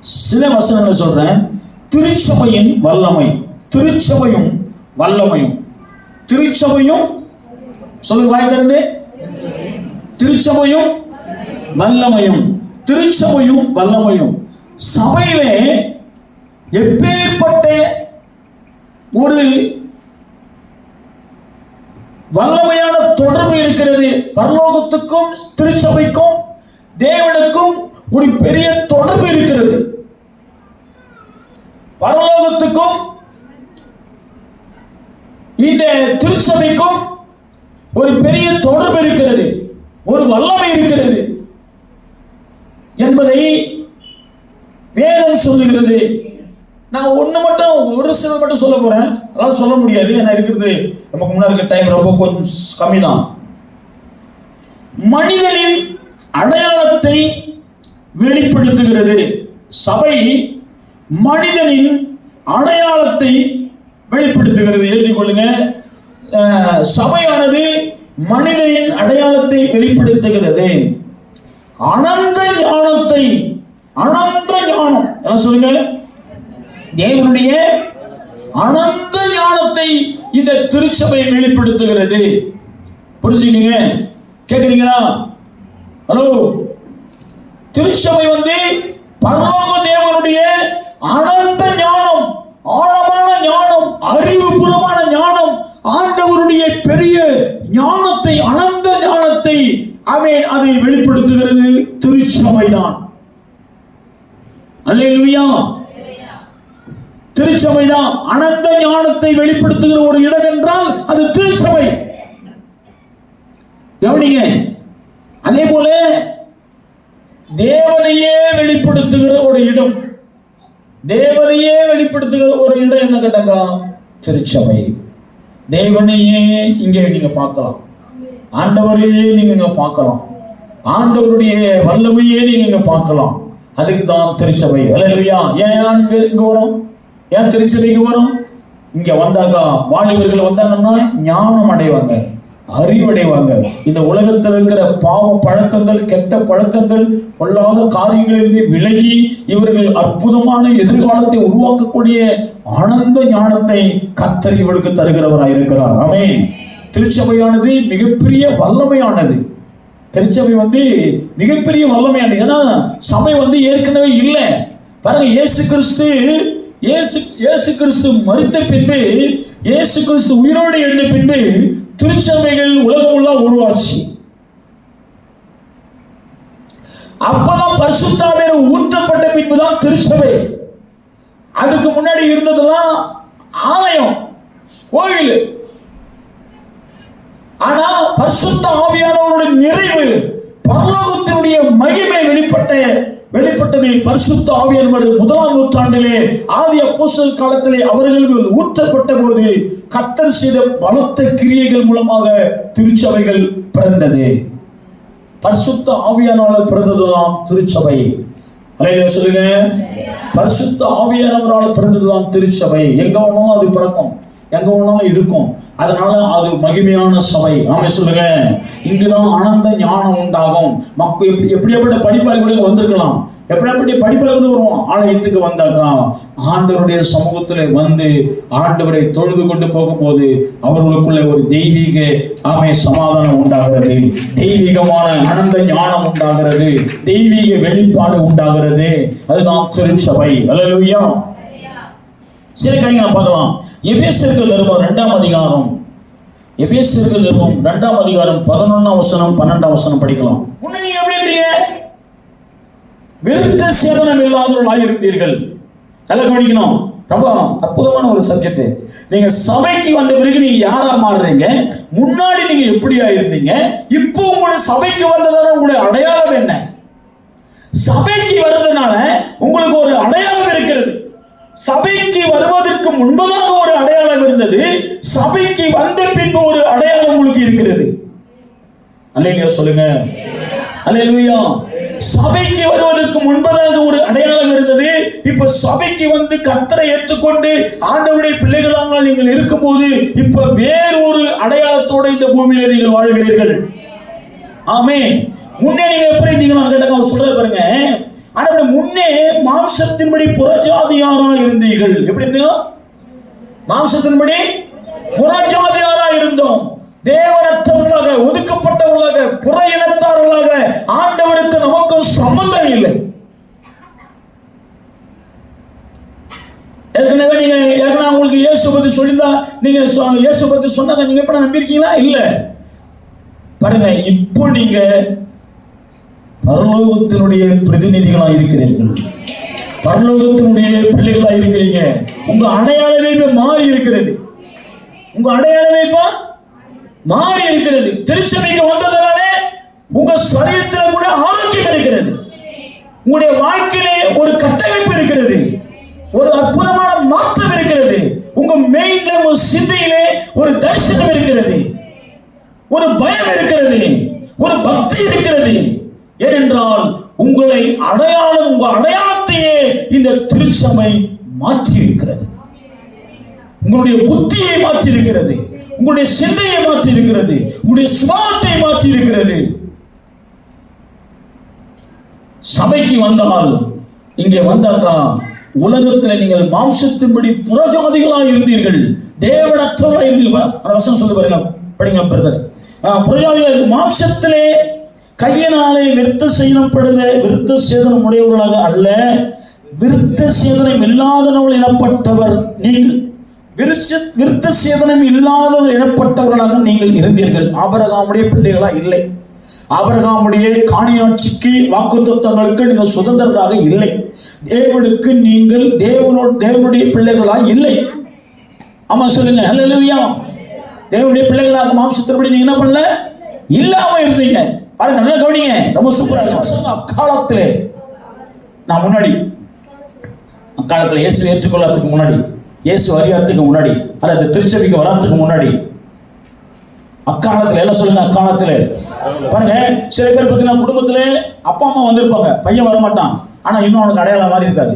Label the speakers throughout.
Speaker 1: சில வசனங்கள் சொல்றேன். திருச்சபையின் வல்லமை, திருச்சபையும் வல்லமையும், திருச்சபையும் சொல்லுங்க வாய் திறந்து, திருச்சபையும் வல்லமையும், திருச்சபையும் வல்லமையும். சபையிலே எப்பேற்பட்ட ஒரு வல்லமையான தொடர்பு இருக்கிறது. பரலோகத்துக்கும் திருச்சபைக்கும் தேவனுக்கும் ஒரு பெரிய தொடர்பு இருக்கிறது. பரலோகத்துக்கும் இந்த திருச்சபைக்கும் ஒரு பெரிய தொடர்பு இருக்கிறது, ஒரு வல்லமை இருக்கிறது என்பதை வேதம் சொல்லுகிறது. நான் ஒண்ணு மட்டும், ஒரு சில மட்டும் சொல்ல போறேன். அதாவது சொல்ல முடியாது, ஏன்னா இருக்கிறது நமக்கு முன்னாடி இருக்க டைம் ரொம்ப கொஞ்சம் கம்மி தான். மனிதனின் அடையாளத்தை வெளிப்படுத்துகிறது. சபை மனிதனின் அடையாளத்தை வெளிப்படுத்துகிறது. எழுதிக் கொள்ளுங்க. சபையானது மனிதனின் அடையாளத்தை வெளிப்படுத்துகிறது. அனந்த ஞானத்தை, அனந்த ஞானம் என்ன சொல்லுங்க, தேவனுடைய அனந்த ஞானத்தை இந்த திருச்சபை வெளிப்படுத்துகிறது. புரிஞ்சுக்கீங்க? கேக்குறீங்களா? ஹலோ, திருச்சபை பரலோக தேவனுடைய அனந்த ஞானம், ஆழமான ஞானம், அறிவுபூர்வமான ஞானம், ஆண்டவருடைய பெரிய ஞானத்தை, அனந்த ஞானத்தை ஆமென் அதை வெளிப்படுத்துகிறது திருச்சபைதான். அல்லேலூயா. திருச்சபைதான் அனந்த ஞானத்தை வெளிப்படுத்துகிற ஒரு இடம் என்றால் அது திருச்சபை. கவனிங்க. அதே போல தேவனையே வெளிப்படுத்துகிற ஒரு இடம், தேவனையே வெளிப்படுத்துகிற ஒரு இடம் என்ன கேட்டாங்க? திருச்சபை. தேவனையே இங்கே நீங்க பார்க்கலாம், ஆண்டவரையே நீங்க இங்க பார்க்கலாம், ஆண்டவருடைய வல்லமையே நீங்க இங்க பார்க்கலாம். அதுக்கு தான் திருச்சபை. அல்லேலூயா. ஏன் இங்க வரும்? ஏன் திருச்சபைக்கு வரும்? இங்க வந்தாக்கா வாலிபர்கள் வந்தாங்கன்னா ஞானம் அடைவாங்க, அறிவடைவாங்க. இந்த உலகத்தில் இருக்கிற பாவ பழக்கங்கள், கெட்ட பழக்கங்கள், பொல்லாத காரியங்களிலிருந்து விலகி இவர்கள் அற்புதமான எதிர்காலத்தை உருவாக்கக்கூடிய ஆனந்த ஞானத்தை கர்த்தர் இவர்களுக்கு தருகிறவராய் இருக்கிறார். ஆமென். திருச்சபையானது மிகப்பெரிய வல்லமையானது. திருச்சபை மிகப்பெரிய வல்லமையானது. ஏன்னா சபை ஏற்கனவே இல்லை. பாருங்க, இயேசு கிறிஸ்து மரித்த பின்பு, இயேசு கிறிஸ்து உயிரோடு எழுந்த பின்பு திருச்சபைகள் உலகமெல்லாம் உருவாச்சு. அப்பதான் பரிசுத்த ஆவியானவர் ஊற்றப்பட்ட பின்புதான் திருச்சபை. அதுக்கு முன்னாடி இருந்ததெல்லாம் ஆலயம், கோயில். ஆனா பரிசுத்த ஆவியானவருடைய நிறைவு, பரலோகத்தினுடைய மகிமை வெளிப்பட்டது பரிசுத்த ஆவியானவர் 1ஆம் நூற்றாண்டிலே ஆதி அப்போஸ்தலர் காலத்திலே அவர்கள் ஊற்றப்பட்ட போது கர்த்தர் செய்த பலத்த கிரியைகள் மூலமாக திருச்சபைகள் பிறந்தது. பரிசுத்த ஆவியானவர் பிறந்ததுதான் திருச்சபை. அல்லேலூயா சொல்லுங்க. பரிசுத்த ஆவியானவரால் பிறந்ததுதான் திருச்சபை. எங்க வேணாலும் அது பிறக்கும், எங்க வேணாலும் இருக்கும். அதனால அது மகிமையான சபை. ஆமென் சொல்லுங்க. இங்குதான் ஆனந்த ஞானம் உண்டாகும். மக்கள் எப்படியாப்பட்ட படிப்பாளிகள் வந்திருக்கலாம், எப்படியாப்பட்ட படிப்பாளிகள் வருவோம். ஆலயத்துக்கு வந்தாக்கா ஆண்டவருடைய சமூகத்தில் ஆண்டவரை தொழுது கொண்டு போகும்போது அவர்களுக்குள்ள ஒரு தெய்வீக சமாதானம் உண்டாகிறது, தெய்வீகமான ஆனந்த ஞானம் உண்டாகிறது, தெய்வீக வெளிப்பாடு உண்டாகிறது. அதுதான் திருச்சபை. அல்லேலூயா. சரி, காரியங்களை பார்க்கலாம். எபேசியருக்கு நிருபம் 2ஆம் அதிகாரம், எபேசியருக்கு நிருபம் 2ஆம் அதிகாரம் 11ஆம் வசனம் 12ஆம் வசனம் படிக்கலாம். முன்னாடி எப்படி இருந்தீங்க? விருத்த சேதனம் இல்லாதவர்களாக இருந்தீர்கள். நல்லா கவனிக்கணும். ரொம்ப அற்புதமான ஒரு சப்ஜெக்ட். நீங்க சபைக்கு வந்த பிறகு நீங்க யாரா மாறுறீங்க? முன்னாடி நீங்க எப்படியா இருந்தீங்க? இப்போ உங்களுடைய சபைக்கு வந்ததால உங்களுடைய அடையாளம் என்ன? சபைக்கு வர்றதுனால உங்களுக்கு ஒரு அடையாளம் இருக்கிறது. சபைக்கு வருவதற்கு முன்பதாக ஒரு அடையாளம் இருந்தது, சபைக்கு வந்த பின்பு ஒரு அடையாளம் உங்களுக்கு இருக்கிறது. அல்லேலூயா சொல்லுங்க. அல்லேலூயா. சபைக்கு வருவதற்கு முன்பதாக ஒரு அடையாளம் இருந்தது. இப்ப சபைக்கு கர்த்தரை ஏற்றுக்கொண்டு ஆண்டவருடைய பிள்ளைகளாக நீங்கள் இருக்கும்போது இப்ப வேறு ஒரு அடையாளத்தோடு இந்த பூமியில நீங்கள் வாழ்கிறீர்கள். ஆமென். முன்னே நீங்க எப்படி இருந்தீங்கன்னு கேட்டாங்க. அவர் சொல்றாரு பாருங்க, ஆனா முன்னே மாம்சத்தின்படி புறஜாதியாரா இருந்தீர்கள். எப்படி இருந்தீங்க? மாம்சத்தின்படி புறஜாதியாரா இருந்தோம். தேவனற்றவர்களாக, ஒதுக்கப்பட்டவர்களாக, புற இனத்தார்களாக, ஆண்டவருக்கு நமக்கும் சம்பந்தம் இல்லை. ஏற்கனவே உங்களுக்கு இயேசு பத்தி சொல்லியிருந்தா, நீங்க இயேசு பத்தி சொன்னாங்க, நீங்க எப்ப நம்பியிருக்கீங்களா? இல்ல. பாருங்க, இப்போ நீங்க பரலோகத்தினுடைய பிரதிநிதிகளா இருக்கிறீர்கள், பரலோகத்தினுடைய பிள்ளைகளா இருக்கிறீங்க. உங்க அடையாளமே இப்ப மாறி இருக்கிறது. உங்க அடையாளமே இப்ப மாறி இருக்கிறது. திருச்சபைக்கு வந்ததனாலே உங்க சரீரத்தில் கூட ஆரோக்கியம் இருக்கிறது. உங்களுடைய வாழ்க்கையிலே ஒரு கட்டமைப்பு இருக்கிறது, ஒரு அற்புதமான மாற்றம் இருக்கிறது. உங்க மெயின்ல, ஒரு சிந்தையிலே ஒரு தரிசனம் இருக்கிறது, ஒரு பயம் இருக்கிறது, ஒரு பக்தி இருக்கிறது. ஏனென்றால் உங்களை அடையாளம், உங்க அடையாளத்தையே இந்த திருச்சபை மாற்றி இருக்கிறது. உங்களுடைய புத்தியை மாற்றி இருக்கிறது, உங்களுடைய சிந்தையை மாற்றி இருக்கிறது, உங்களுடைய சுபாவத்தை மாற்றி இருக்கிறது. சபைக்கு வந்தால், இங்கே வந்தாக்கா, உலகத்தில் நீங்கள் மாம்சத்தின்படி புறஜாதிகளாக இருந்தீர்கள், தேவனற்றவர்களாக இருந்தீர்கள். அந்த வசனம் சொல்லி பாருங்க, படிங்க பிரதர். புறஜாதிகள் மாம்சத்திலே கையினாலே விருத்த சேதனம் உடையவர்களாக அல்ல, விருத்த சேதனம் இல்லாதவர்கள் எனப்பட்டவர் நீங்கள், விருத்த சேதனம் இல்லாதவர்கள் எனப்பட்டவர்களாக நீங்கள் இருந்தீர்கள். ஆபிரகாமுடைய பிள்ளைகளா இல்லை, ஆபிரகாமுடைய காணியாட்சிக்கு வாக்குத்தத்தங்களுக்கு நீங்கள் சுதந்திரராக இல்லை, தேவனுக்கு நீங்கள் தேவனுடைய பிள்ளைகளா இல்லை. ஆமா சொல்லுங்க, ஹல்லேலூயா. தேவனுடைய பிள்ளைகளாக மாம்சத்தின்படி நீங்க என்ன பண்ணல, இல்லாம இருந்தீங்க. பாருங்க, நல்லா கவனிங்க, ரொம்ப சூப்பரா இருக்கு. அக்காலத்திலே, நான் முன்னாடி அக்காலத்தில் இயேசு ஏற்றுக்கொள்ளறதுக்கு முன்னாடி, இயேசு அறியாததுக்கு முன்னாடி, அல்லது திருச்சபைக்கு வராதுக்கு முன்னாடி, அக்காலத்தில் எல்லாம் சொல்லுங்க. அக்காலத்தில் பாருங்க, சில பேர் பார்த்தீங்கன்னா குடும்பத்துல அப்பா அம்மா வந்திருப்பாங்க, பையன் வரமாட்டான், ஆனா இன்னும் அவனுக்கு அடையாளம் மாறி இருக்காது.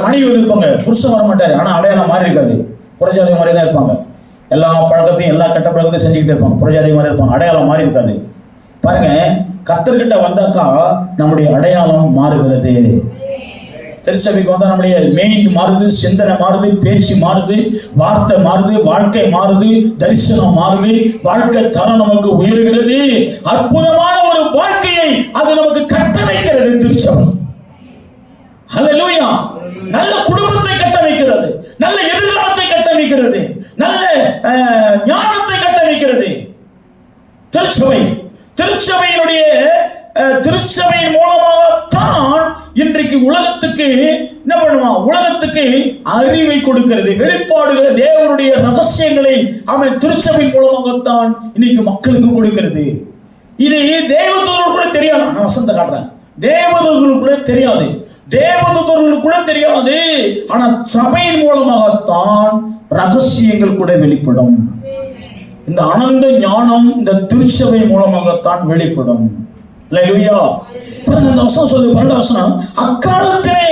Speaker 1: மனைவி வந்திருப்பாங்க, புருஷன் வர மாட்டாரு, ஆனா அடையாளம் மாறி இருக்காது. புறஜாதி மாதிரி தான் இருப்பாங்க, எல்லா பழக்கத்தையும், எல்லா கெட்ட பழக்கத்தையும் செஞ்சுக்கிட்டு இருப்பாங்க, புறஜாதி மாதிரி இருப்பாங்க, அடையாளம் மாறி இருக்காது. பாருங்க, கர்த்தர்கிட்ட வந்தாக்கா நம்முடைய அடையாளம் மாறுகிறது. திருச்சபைக்கு வந்தா நம்முடைய மெயின் மாறுது, சிந்தனை மாறுது, பேச்சு மாறுது, வார்த்தை மாறுது, வாழ்க்கை மாறுது, தரிசனம் மாறுது, வாழ்க்கை தரம் நமக்கு உயர்கிறது. அற்புதமான ஒரு வாழ்க்கையை அது நமக்கு கட்டமைக்கிறது திருச்சபை. ஹல்லேலூயா. நல்ல குடும்பத்தை கட்டமைக்கிறது, நல்ல எதிர்காலத்தை கட்டமைக்கிறது, நல்ல ஞானத்தை கட்டமைக்கிறது திருச்சபை. திருச்சபையின் மூலமாகத்தான் இன்றைக்கு உலகத்துக்கு என்ன பண்ணுவான், உலகத்துக்கு அறிவை கொடுக்கிறது, வெளிப்பாடுகளை, தேவனுடைய ரகசியங்களை அவன் திருச்சபையின் மூலமாகத்தான் இன்னைக்கு மக்களுக்கு கொடுக்கிறது. இது தேவதூதர்களுக்கு கூட தெரியாது. நான் வசந்த காட்டுறேன், தேவதூதர்களுக்கு கூட தெரியாது, தேவதூதர்களுக்கு கூட தெரியாது. ஆனா சபையின் மூலமாகத்தான் ரகசியங்கள் கூட வெளிப்படும். இந்த அனந்த ஞானம் இந்த திருச்சபை மூலமாகத்தான் வெளிப்படும். அல்லேலூயா. அந்த வசனம் சொல்லு, 12 வசனம். அக்காலத்திலே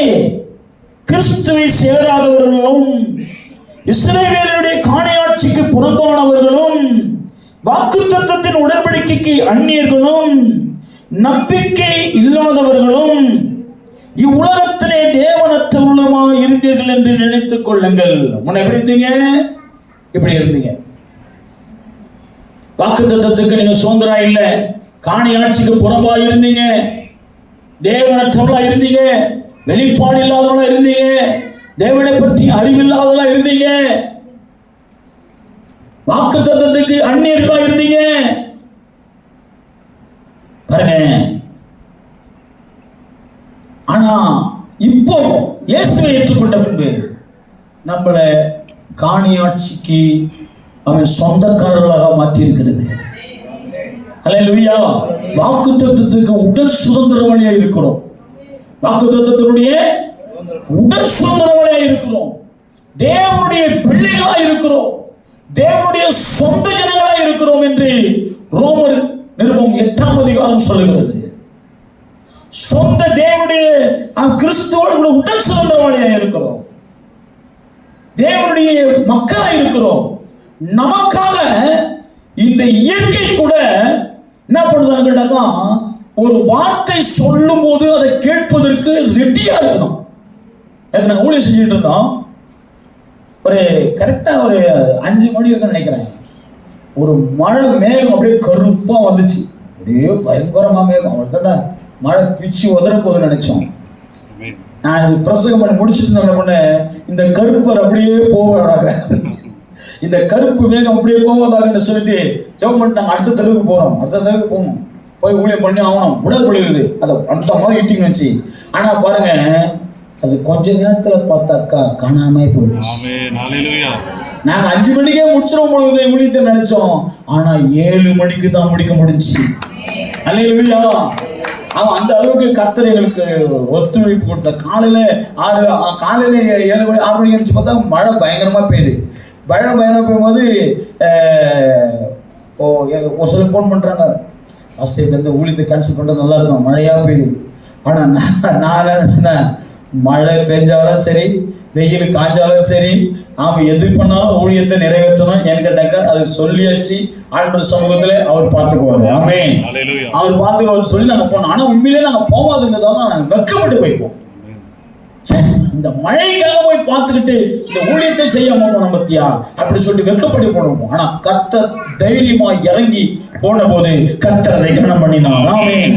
Speaker 1: கிறிஸ்துவை சேராதவர்களும், இஸ்ரவேலுடைய காணியாட்சிக்கு புறம்பானவர்களும், வாக்குத்தத்தத்தின் உடன்படிக்கைக்கு அந்நியர்களும், நம்பிக்கை இல்லாதவர்களும், இவ்வுலகத்திலே தேவனற்றவர்களுமாக இருந்தீர்கள் என்று நினைத்துக் கொள்ளுங்கள். முன்ன எப்படி இருந்தீங்க? இப்படி இருந்தீங்க. வாக்குத்தத்தத்துக்கு நீங்க சுதந்திரா இல்ல, காணி ஆட்சிக்கு புறம்பா இருந்தீங்க, தேவனற்றவர்களா இருந்தீங்க, வெளிப்பாடு இல்லாதவங்களா இருந்தீங்க, தேவனை பற்றி அறிவில்லாதவங்களா இருந்தீங்க, வாக்குத்தத்தத்துக்கு அந்நியர்களா இருந்தீங்க. பாருங்க, ஆனா இப்போ இயேசுவை ஏற்றுக்கொண்ட பின்பு நம்மளை காணியாட்சிக்கு அவன் சொந்தக்காரர்களாக மாற்றி இருக்கிறது. அல்லேலூயா. வாக்குத்தத்தத்துக்கு உடல் சுதந்திரவாளியா இருக்கிறோம், வாக்குத்தத்தத்தினுடைய உடல் சுதந்திரவாளியா இருக்கிறோம், தேவனுடைய பிள்ளைகளா இருக்கிறோம், தேவனுடைய சொந்த ஜனங்களா இருக்கிறோம் என்று ரோமர் நிருபம் 8ஆம் அதிகாரம் சொல்லுகிறது. சொந்த தேவனுடைய கிறிஸ்துவோடு கூட உடல் சுதந்திரவாளியா இருக்கிறோம், தேவனுடைய மக்களா இருக்கிறோம். நமக்காக இந்த இயற்கை கூட என்ன பண்ணுதாங்க, ஒரு வார்த்தை சொல்லும் போது அதை கேட்பதற்கு ரெடியா இருக்கணும். நேற்று நாங்கள் ஊழியர் செஞ்சுட்டு இருந்தோம். ஒரு கரெக்டாக ஒரு 5 மணி இருக்குன்னு நினைக்கிறேன். ஒரு மழை மேகம் அப்படியே கருப்பாக வந்துச்சு. அப்படியே பயங்கரமா மேகம். அவ்வளோதான்டா மழை பிச்சு உதற போகுதுன்னு நினைச்சோம். நான் பிரசங்கம் பண்ணி முடிச்சுட்டு என்ன பண்ணேன், இந்த கருப்பர் அப்படியே போவதாக, இந்த கருப்பு மேகம் அப்படியே போவதாக சொல்லிட்டு ஜெபம் பண்ணிட்டு நாங்கள் அடுத்த தெருவுக்கு போகிறோம். அடுத்த தெருவுக்கு போகணும், போய் ஊழியம் பண்ணி ஆகணும். உடல் பொழியுது அதை அந்த மாதிரி ஈட்டிங் வச்சு. ஆனால் பாருங்க, அது கொஞ்ச நேரத்தில் பார்த்தாக்கா காணாமே போயிடுச்சு. நாங்கள் 5 மணிக்கே முடிச்சிடும் பொழுது ஊழியத்தை நினைச்சோம். ஆனால் 7 மணிக்கு தான் முடிக்க முடிஞ்சுச்சு. அல்லேலூயா. அவன் அந்த அளவுக்கு கர்த்தர் எங்களுக்கு ஒத்துழைப்பு கொடுத்த. காலையில 7 மணி 6 மணிக்கு எழுந்துச்சு பார்த்தா மழை பயங்கரமா பெய்யுது. மழை பயங்கரமா பெய்யும்போது ஒரு சில ஃபோன் பண்றாங்க, ஃபஸ்ட்டு இந்த ஊழியத்தை கேன்சல் பண்ணுறது நல்லா இருக்கும், மழையா பெய்யுது. ஆனால் நான் நினச்சேன்னா, மழை பெஞ்சாலும் சரி வெயில் காய்ஞ்சாலும் சரி அவன் எது பண்ணாலும் ஊழியத்தை நிறைவேற்றணும். ஏன்னு கேட்டாக்கா அது சொல்லியாச்சு, ஆண்டவர் சமூகத்துல அவர் பார்த்துக்குவாரு. ஆமென். அவர் பார்த்துக்குவாரு சொல்லி நாங்கள் போனோம். ஆனால் உண்மையிலே நாங்கள் போகாதுன்றதால நாங்கள் வெட்கப்பட்டு போய்ப்போம். இந்த மழைக்காக போய் பார்த்துக்கிட்டு இந்த ஊழியத்தை செய்யாம போனோம் பத்தியா அப்படி சொல்லிட்டு வெட்கப்பட்டு போனோம். ஆனா கர்த்தர் தைரியமா இறங்கி போன போது கர்த்தர் அதை கனம் பண்ணினார். ஆமென்.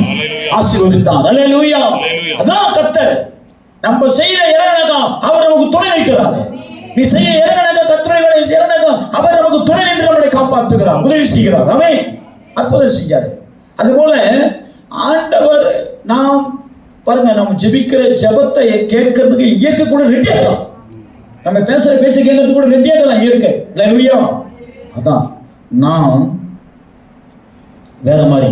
Speaker 1: ஆசீர்வதித்தார். அல்லேலூயா. அதான் கர்த்தர் நம்ம செய்யற இறங்கனக்கா அவர் நமக்கு துணை வைக்கிறார். நீ செய்ய இறங்கனக்கா கர்த்தர்களை இறங்கனக்கா அவர் நமக்கு துணை நின்று நம்மளை காப்பாற்றுகிறார், உதவி செய்கிறார். ஆமென். அற்புதம் செஞ்சாரு. அதுபோல ஆண்டவர் நாம் பாருங்க, நம்ம ஜெபிக்கிற ஜெபத்தை கேட்கறதுக்கு இயற்கை கூட ரெடியா இருக்கலாம். நம்ம பேசுற பேச்ச கேட்கறதுக்கு கூட ரெடியா இருக்கலாம் இயற்கை. அல்லேலூயா. அதான் நாம் வேற மாதிரி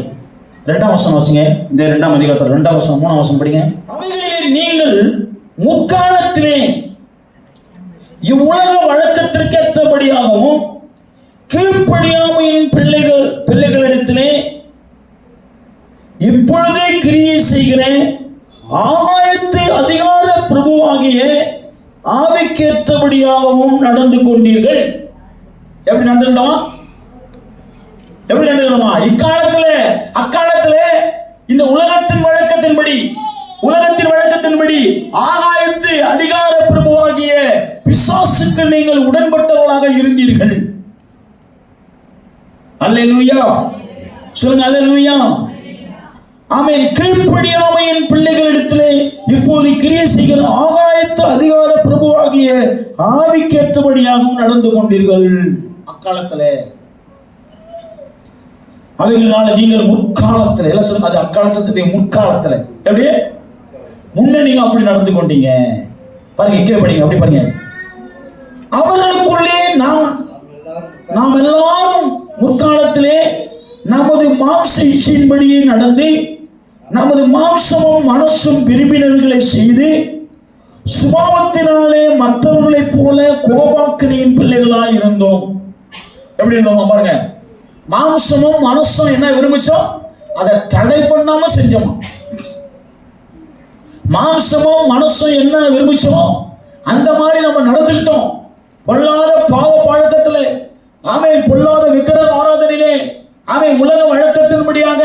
Speaker 1: 2ஆம் வசனம் வாசிங்க. இந்த 2ஆம் அதிகாரத்தில் 2ஆம் வசனம் 3ஆம் வசனம் படிங்க. அவைகளில் நீங்கள் முற்காலத்திலே இவ்வுலக வழக்கத்திற்கு ஏற்றபடியாகவும் கீழ்ப்படியாமையின் பிள்ளைகளிடத்திலே இப்பொழுதே கிரியை செய்கிறேன் ஆகாயத்து அதிகார பிரபுவாகிய ஆவிக்கேற்றபடியாகவும் நடந்து கொண்டீர்கள். எப்படி நடந்துட்டோம்? எப்படி நடந்துக்கணுமா? இக்காலத்திலே அக்காலத்திலே இந்த உலகத்தின் வழக்கத்தின்படி ஆகாயத்து அதிகார பிரபுவாகிய பிசாசுக்கு நீங்கள் உடன்பட்டவர்களாக இருந்தீர்கள். அல்லேலூயா. சொல்லுங்க அல்லேலூயா. ஆமென். கீழ்ப்படியாமையின் பிள்ளைகளிடத்திலே இப்போது கிரியை செய்கிற ஆகாயத்து அதிகார பிரபுவாகிய ஆவிக்கேற்றபடியாகவும் நடந்து கொண்டீர்கள். அக்காலத்திலே அவைகளால நீங்கள் முற்காலத்தில் எல்லாம் சொல்லுங்க. அது அக்காலத்தில் முற்காலத்தில் எப்படி முன்ன நீங்க அப்படி நடந்து கொண்டீங்க. பாருங்க, கீழே படிங்க. அப்படி பாருங்க. அவர்களுக்குள்ளே நாம் எல்லாரும் முற்காலத்திலே நமது மாம்ச இச்சையின்படியே நடந்து நமது மாம்சமும் மனசும் விரும்பினவர்களை செய்து சுபாவத்தினாலே மற்றவர்களைப் போல கோபாக்கினியின் பிள்ளைகளாய் இருந்தோம். எப்படி இருந்தோம் பாருங்க. மாம்சமும் மனசும் என்ன விரும்பிச்சோம் அதை தடை பண்ணாம செஞ்சோம். மாம்சமும் மனசும் என்ன விரும்பிச்சோம் அந்த மாதிரி நம்ம நடந்துக்கிட்டோம். பொல்லாத பாவ பழக்கத்திலே, ஆமென், பொல்லாத விக்கிரக ஆராதனையிலே, ஆமென், உலக வழக்கத்தின்படியாக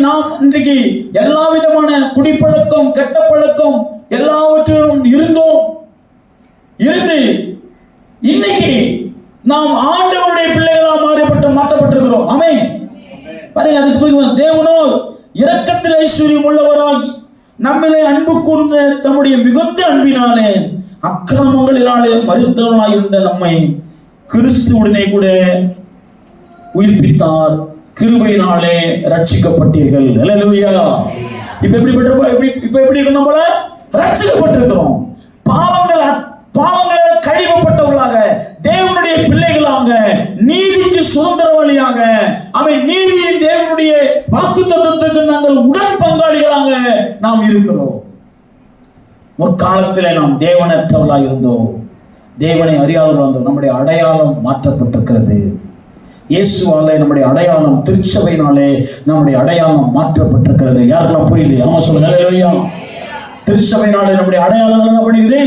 Speaker 1: நாம் இன்றைக்கு எல்லா விதமான குடிப்பழக்கம் கெட்ட பழக்கம் எல்லாவற்றிலும் இருந்து இன்னைக்கு நாம் ஆண்டவருடைய பிள்ளைகளாக மாற்றப்பட்டிருக்கிறோம். ஆமென். பாருங்க, அதுக்கு தேவனோ இரக்கத்தில் ஐஸ்வர்யம் உள்ளவராகி நம்மிலே அன்பு கூர்ந்த தம்முடைய மிகுந்த அன்பினாலே அக்கிரமங்களினாலே மரித்தவர்களாய் இருந்த நம்மை கிறிஸ்துவுடனே கூட உயிர்ப்பித்தார். கிருபையினாலே ரட்சிக்கப்பட்டீர்கள். அல்லேலூயா. இப்ப எப்படி இருக்கணும்? போல ரட்சிக்கப்பட்டிருக்கிறோம். பாவங்களை கழுவப்பட்டவர்களாக, தேவனுடைய பிள்ளைகளாக, நீதிக்கு சுதந்திரவாளியாக, அவன் நீதியின் தேவனுடைய வாக்குத்தத்தத்துக்கு நாங்கள் உடன் பங்காளிகளாக நாம் இருக்கிறோம். முற்காலத்திலே நாம் தேவனற்றவர்களாக இருந்தோம், தேவனை அறியாதவர்களாக இருந்தோம். நம்முடைய அடையாளம் மாற்றப்பட்டிருக்கிறது. இயேசுவாலே நம்முடைய அடையாளம், திருச்சபையினாலே நம்முடைய அடையாளம் மாற்றப்பட்டிருக்கிறது. யாருக்கெல்லாம் புரியுது? ஆமா சொல்லுங்க. அல்லேலூயா. திருச்சபையினாலே நம்முடைய அடையாளம் என்ன பண்ணுகிறது?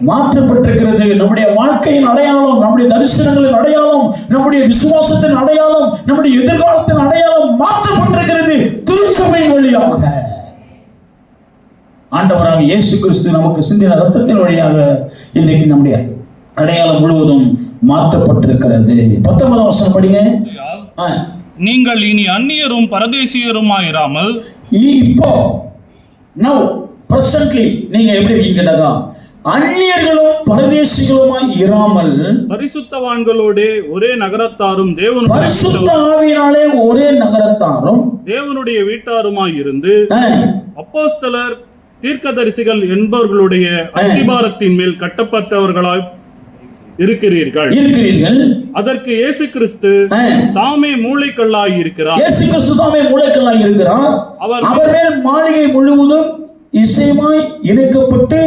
Speaker 1: மாற்றப்பட்டிருக்கிறது. நம்முடைய வாழ்க்கையின் அடையாளம், நம்முடைய தரிசனங்களின் அடையாளம், நம்முடைய விசுவாசத்தின் அடையாளம், நம்முடைய எதிர்காலத்தின் அடையாளம் மாற்றப்பட்டிருக்கிறது திருச்சபையின் வழியாக. ஆண்டவராக இயேசு கிறிஸ்து நமக்கு சிந்தின ரத்தத்தின் வழியாக இன்றைக்கு நம்முடைய அடையாளம் முழுவதும் மாற்றப்பட்டிருக்கிறது. 19ஆம் வசனம் படிங்க.
Speaker 2: நீங்கள் இனி அந்நியரும் பரதேசியருமாயிராமல்,
Speaker 1: இப்போ நவ் பிரசன்ட்லி நீங்க எப்படி இருக்கீங்க? அந்நியர்களும் பரதேசிகளுமாய் இராமல்
Speaker 2: பரிசுத்தவான்களோட ஒரே நகரத்தாரும்
Speaker 1: பரிசுத்த ஆவியினாலே ஒரே நகரத்தாரும்
Speaker 2: தேவனுடைய வீட்டாருமாய் இருந்து அப்போஸ்தலர் தீர்க்கதரிசிகள் என்பவர்களுடைய அஸ்திபாரத்தின் மேல் கட்டப்பட்டவர்களாய் இருக்கிறீர்கள். அதற்கு இயேசு கிறிஸ்து தாமே மூளைக்கல்லாய் இருக்கிறார்.
Speaker 1: இயேசு கிறிஸ்து தாமே மூளைக்கல்லாய் இருக்கிறார். அவர் மேல் மாளிகை முழுவதும் இசைமாய் இணைக்கப்பட்டு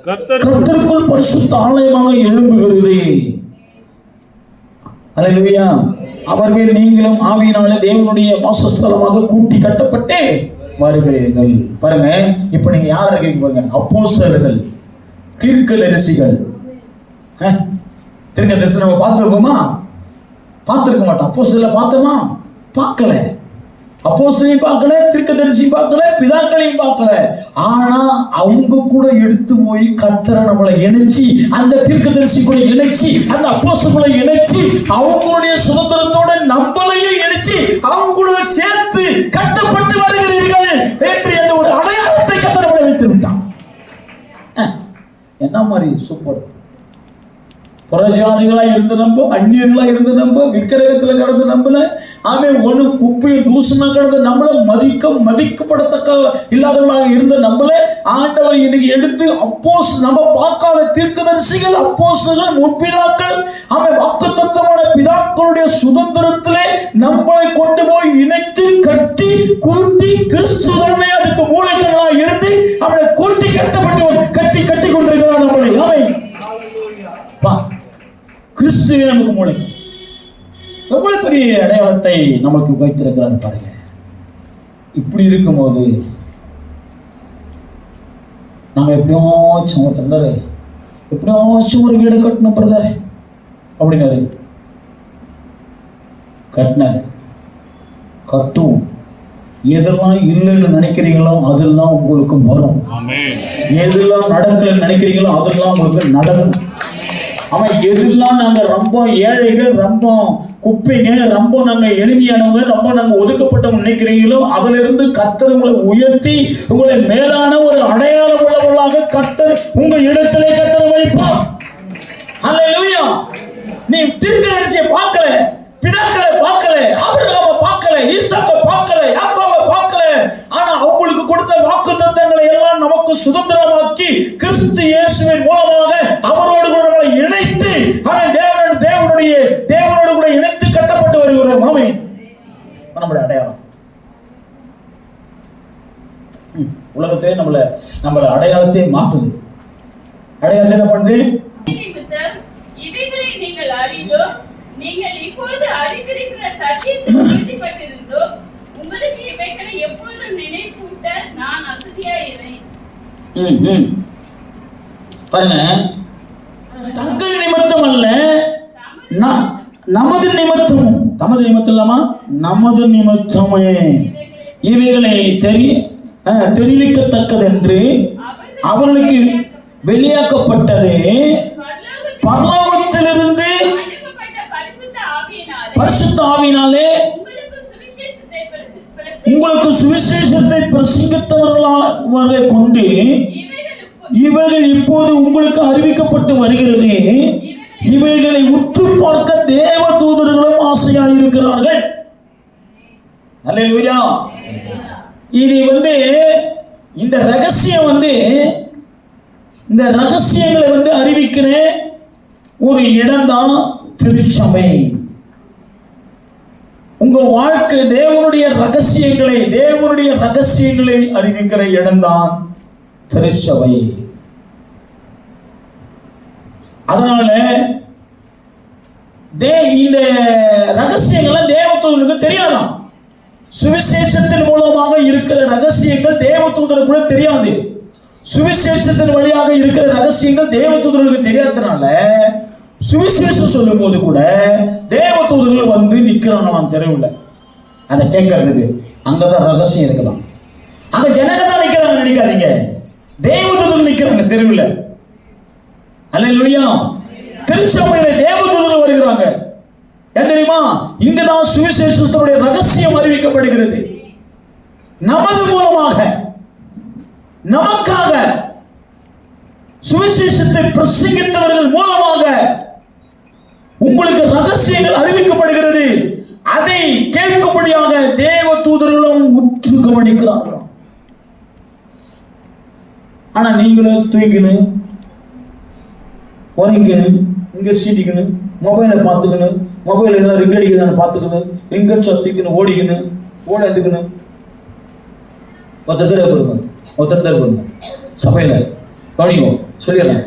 Speaker 1: கர்த்தருக்குள் பரிசுத்த ஆலயமாக எழும்புகிறது. அல்லேலூயா. அவர் மேல் நீங்களும் ஆவியினாலே தேவனுடைய வாசஸ்தலமாக கூட்டி கட்டப்பட்டு வருகிறீர்கள். பாருங்க, இப்ப நீங்க யார் இருக்கீங்க பாருங்க. அப்போஸ்தலர்கள், தீர்க்கதரிசிகள். தீர்க்கதரிசி நம்ம பார்த்துருக்கோமா? பார்த்துருக்க மாட்டோம். அப்போஸ்தலரை பார்த்தோமா? பார்க்கல. அப்போஸ்தலரையும் பார்க்கல, தீர்க்கதரிசியும் பார்க்கல, பிதாக்களையும் பார்க்கல. ஆனா அவங்க கூட எடுத்து போய் கர்த்தரை நம்மளை இணைச்சி, அந்த தீர்க்கதரிசி கூட இணைச்சி, அந்த அப்போஸ்தலரை இணைச்சி, அவங்களுடைய சுதந்திரத்தோட நம்மளையும் இணைச்சி அவங்க கூட சேர்த்து கட்டப்பட்டு வருகிறீர்கள் என்று என்ற ஒரு அடையாளத்தை கர்த்தர் நம்மளை வைத்து விட்டான். என்ன மாதிரி சூப்பர். புறஜாதிகளா இருந்து நம்ப, அந்நியர்களா இருந்து நம்ப, விக்கிரகத்துல கடந்து நம்பல, ஒண்ணு குப்பையும் தூசமா கடந்து நம்மள மதிக்கப்படத்தக்க இல்லாதவர்களாக இருந்த நம்மள ஆண்டவர் இன்னைக்கு எடுத்து நம்ம பார்க்காத தீர்க்கதரிசிகள், அப்போஸ்தலர்கள், முற்பிதாக்கள், வாக்குத்தத்தமான பிதாக்களுடைய சுதந்திரத்திலே நம்மளை கொண்டு போய் இணைத்து கட்டி கூட்டி கிறிஸ்துவமே அதுக்கு மூளைகளா இருந்து அவனை கூட்டி கட்டி கொண்டிருக்கிறார் நம்மளை. கிறிஸ்துவே நமக்கு மூளை. எவ்வளவு பெரிய அடையாளத்தை நமக்கு வைத்திருக்கிறார் பாருங்க. இப்படி இருக்கும்போது நம்ம எப்படியாச்சும் ஒரு வீடு கட்டணும் பிரதர் அப்படின்னாரு. கட்டுவோம். எதெல்லாம் இல்லைன்னு நினைக்கிறீங்களோ அதெல்லாம் உங்களுக்கு வரும். எதெல்லாம் நடக்கலன்னு நினைக்கிறீங்களோ அதெல்லாம் உங்களுக்கு நடக்கும். எதெல்லாம் நாங்க ரொம்ப ஏழைகள், ரொம்ப குப்பைங்க, ரொம்ப நாங்க எளிமையானவங்க, ரொம்ப நாங்க ஒதுக்கப்பட்டவங்க நினைக்கிறீங்களோ அதுல இருந்து கர்த்தர் உங்களை உயர்த்தி உங்களை மேலான ஒரு அடையாளம் உள்ளவர்களாக கர்த்தர் உங்க இடத்திலே கர்த்தர் வைப்பார். அல்லேலூயா. நீ தீர்க்கதரிசியை பார்க்கல, பிதாக்களை பார்க்கல, ஆபிரகாமை பார்க்கல, ஈசாக்கை பார்க்கல, யாக்கோபை பார்க்கல. ஆனா அவங்களுக்கு கொடுத்த வாக்குத்தத்தங்களை எல்லாம் நமக்கு சுதந்திரமாக்கி கிறிஸ்து இயேசுவின் மூலமாக அவரோடு கூட நம்மளை இணைத்து தேவனோடு கூட இணைத்து கட்டப்பட்டு வருகிறோம். ஆமென். நம்முடைய அடையாளம் உலகத்திலே நம்மள அடையாளத்தை மாற்றுது. அடையாளத்தை என்ன பண்ணுது?
Speaker 3: இவைகளை நீங்கள் அறிந்தோ, நீங்கள் இப்போது அறிந்திருக்கிற சத்தியத்தில் உறுதிப்பட்டிருந்தோ, உங்களுக்கு இவைகளை எப்போதும் நினைப்பூட்ட நான் அசதியாயிருந்தேன்.
Speaker 1: பாருங்க, தங்கள் நிமித்தம் அல்ல, நமது நிமித்தமும், தமது நிமித்தம் இல்லாமா நமது நிமித்தமே இவைகளை தெரிவிக்கத்தக்கதென்று அவர்களுக்கு வெளியாக்கப்பட்டது பரலோகத்திலிருந்து பரிசுத்த ஆவியினாலே உங்களுக்கு சுவிசேஷத்தை பிரசங்கித்தவர்களை கொண்டு இவைகள் இப்போது உங்களுக்கு அறிவிக்கப்பட்டு வருகிறது. இவைகளை உற்று பார்க்க தேவ தூதர்களும் ஆசையாயிருக்கிறார்கள். அல்லேலூயா. இது இந்த ரகசியம் இந்த ரகசியங்களை அறிவிக்கிற ஒரு இடம்தான் திருச்சபை. உங்க வாழ்க்கை தேவனுடைய ரகசியங்களை அறிவிக்கிற இடம்தான் திருச்சபை. அதனால இந்த ரகசியங்கள் தேவதூதனுக்கு தெரியாதாம். சுவிசேஷத்தின் மூலமாக இருக்கிற ரகசியங்கள் தேவதூதனுக்கு கூட தெரியாது. சுவிசேஷத்தின் வழியாக இருக்கிற ரகசியங்கள் தேவதூதர்களுக்கு தெரியாதனால சுவிசேஷம் சொல்லும் போது கூட தேவதூதர்கள் வந்து நிக்கிறாங்களாம் தெருவில். அதை கேட்கறதுக்கு அங்கதான் ரகசியம் இருக்கலாம். அந்த ஜனங்க தான் நிக்கிறாங்க நினைக்காதீங்க, தேவதூதர்கள் நிக்கிறாங்க தெருவில். அல்லேலூயா. திருச்சபையில தேவதூதர்கள் வருகிறாங்க. என்ன தெரியுமா? இங்கதான் சுவிசேஷத்தினுடைய ரகசியம் அறிவிக்கப்படுகிறது. நமது மூலமாக, நமக்காக சுவிசேஷத்தை பிரசங்கித்தவர்கள் மூலமாக உங்களுக்கு ரகசியங்கள் அறிவிக்கப்படுகிறது. அதை கேட்கும்படியாக தேவ தூதர்களும் உற்று கவனிக்கிறார்கள். ஆனா நீங்களும் தூக்கிக்கணும், உறங்கிக்கணும், இங்க சீட்டிக்கணும், மொபைலை பார்த்துக்கணும், மொபைல் என்ன ரிங் அடிக்குதான்னு பார்த்துக்கணும், ரிங் அடிச்சா தூக்கணும், ஓடிக்கணும், ஓட எடுத்துக்கணும். ஒருத்தர் கொடுங்க சபையில் கவனிக்கும் சொல்லிடுறேன்.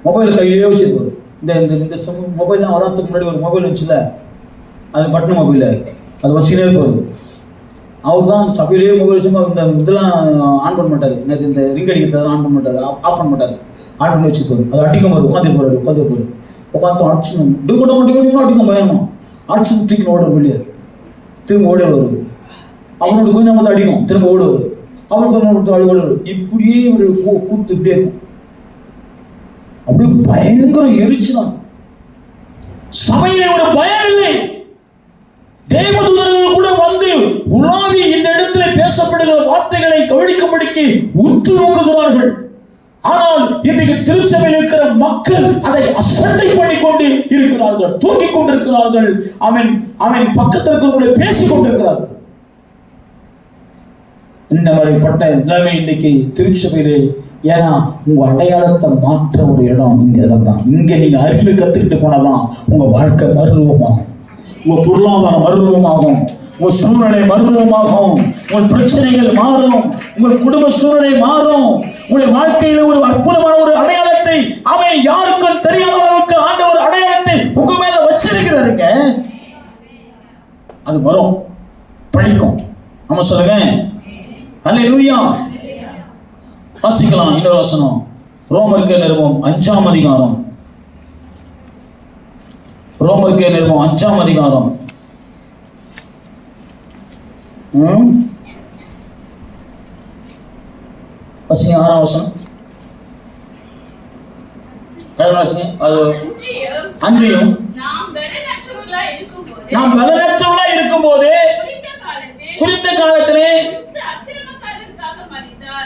Speaker 1: மொபைல் கையிலே வச்சுருப்பாரு. இந்த மொபைல்லாம் வராதுக்கு முன்னாடி ஒரு மொபைல் வச்சுல, அது பட்டன மொபைல், அது வச்சுக்கிட்டே இருப்பார். அவர் தான் சபையிலேயே மொபைல் வச்சு இந்த இதெல்லாம் ஆன் பண்ண மாட்டார். இந்த ரிங் அடிக்கிறத ஆன் பண்ண மாட்டார், ஆஃப் பண்ண மாட்டார், ஆன் பண்ணி வச்சுருப்பார். அது அடிக்கும் போது உட்காந்து உட்காந்து அடிச்சுணும், அடிக்கும் பயணம் அடிச்சு தூக்கி ஓட வெளியே திரும்ப ஓடி வருவார். அவனோட கொஞ்சம் வந்து அடிக்கும், திரும்ப ஓடுவார். அவருக்கு கொஞ்சம் ஓடுவார். இப்படியே ஒரு கூத்து இப்படியே இருக்கும். அப்படியே பயங்கர எரிச்சுதான். சபையிலே ஒரு பயம் இல்லை. தேவதூதர்கள் கூட வந்து உலாவி இந்த இடத்துல பேசப்படுகிற வார்த்தைகளை கவனிக்கும்படிக்கு உற்று நோக்குகிறார்கள். ஆனால் இன்றைக்கு திருச்சபையில் இருக்கிற மக்கள் அதை அசட்டை பண்ணி கொண்டு இருக்கிறார்கள், தூக்கிக் கொண்டிருக்கிறார்கள். அவன் பக்கத்தில் இருக்கிறவங்களை பேசிக் கொண்டிருக்கிறார்கள். இந்த மாதிரிப்பட்ட நிலைமை இன்னைக்கு திருச்சபையிலே. ஏன்னா உங்க அடையாளத்தை மாற்ற ஒரு இடம் இந்த இடம் தான். இங்க நீங்க அறிவு கத்துக்கிட்டு போனாதான் உங்க வாழ்க்கை மறுரூபமாகும், உங்க பொருளாதாரம் மறுரூபமாகும், உங்க சூழ்நிலை மறுரூபமாகும், உங்கள் பிரச்சனைகள் மாறும், உங்கள் குடும்ப சூழ்நிலை மாறும். உங்களுடைய வாழ்க்கையில ஒரு அற்புதமான ஒரு அடையாளத்தை அவன் யாருக்கும் தெரியாத அளவுக்கு ஆண்டவர் அடையாளத்தை உங்க மேல வச்சிருக்கிறாருங்க. அது வரும், படிக்கும். நம்ம சொல்லுங்க அல்லேலூயா. வாசிக்கலாம் இன்னொரு வசனம். ரோமருக்கு நிருபம் 5ஆம் அதிகாரம். ரோமருக்கு நிருபம் 5ஆம் அதிகாரம். வாசிங்க 6ஆம் வசனம். அது அன்றியும் நாம் பலனற்றவர்களாய் இருக்கும்போது குறித்த காலத்திலே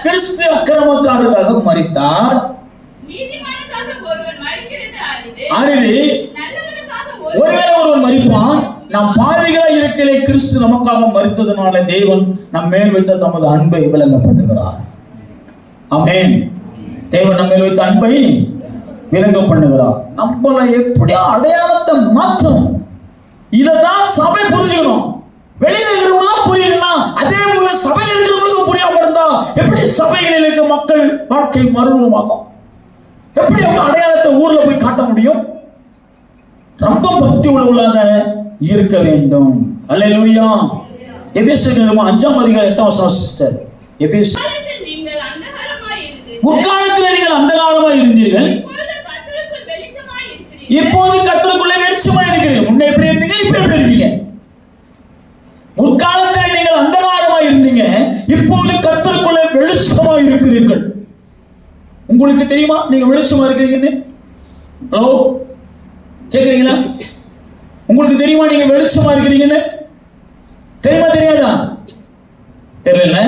Speaker 1: கிறிஸ்து அக்கிரமக்காரருக்காக மரித்தார். அரிது ஒருவேளை ஒருவன் மரிப்பான். நாம் பாவிகளாய் இருக்கையிலே கிறிஸ்து நமக்காக மரித்ததனால தேவன் நம் மேல் வைத்த தமது அன்பை விளங்க பண்ணுகிறார். ஆமென். தேவன் நம்ம மேல் வைத்த அன்பை விளங்க பண்ணுகிறார். நம்மள எப்படியா அடையாளத்தை மாற்றும். இதைதான் சபை புரிஞ்சுக்கணும். வெளியில இருக்கிறவங்க புரியலன்னா அதே போல சபையில் இருக்கிறவங்களுக்கு புரியாம இருந்தா எப்படி சபைகளில் இருக்க மக்கள் வாழ்க்கை மறுரூபமாகும்? எப்படி அவங்க அடையாளத்தை ஊர்ல போய் காட்ட முடியும்? ரொம்ப பக்தி உள்ளவர்களாக இருக்க வேண்டும். அல்லேலூயா. எபேசியர் 5ஆம் அதிகாரம் 8ஆம் வசனம் சிஸ்டர். எபேசியர் முற்காலத்தில் நீங்கள் அந்தகாரமாய் இருந்தீர்கள், இப்போது கர்த்தருக்குள்ளே வெளிச்சமாய் இருக்கிறீர்கள். முன்ன எப்படி இருந்தீங்க, இப்ப எப்படி இருக்கீங்க? முற்காலத்தில் நீங்கள் அந்தகாரமாய் இருந்தீங்க, இப்போது கர்த்தருக்குள்ளே வெளிச்சமாய் இருக்கிறீர்கள். உங்களுக்கு தெரியுமா நீங்க வெளிச்சமா இருக்கிறீங்கன்னு? ஹலோ, கேக்குறீங்களா? உங்களுக்கு தெரியுமா நீங்க வெளிச்சமா இருக்கிறீங்கன்னு? தெரியுமா தெரியாதா? தெரியல.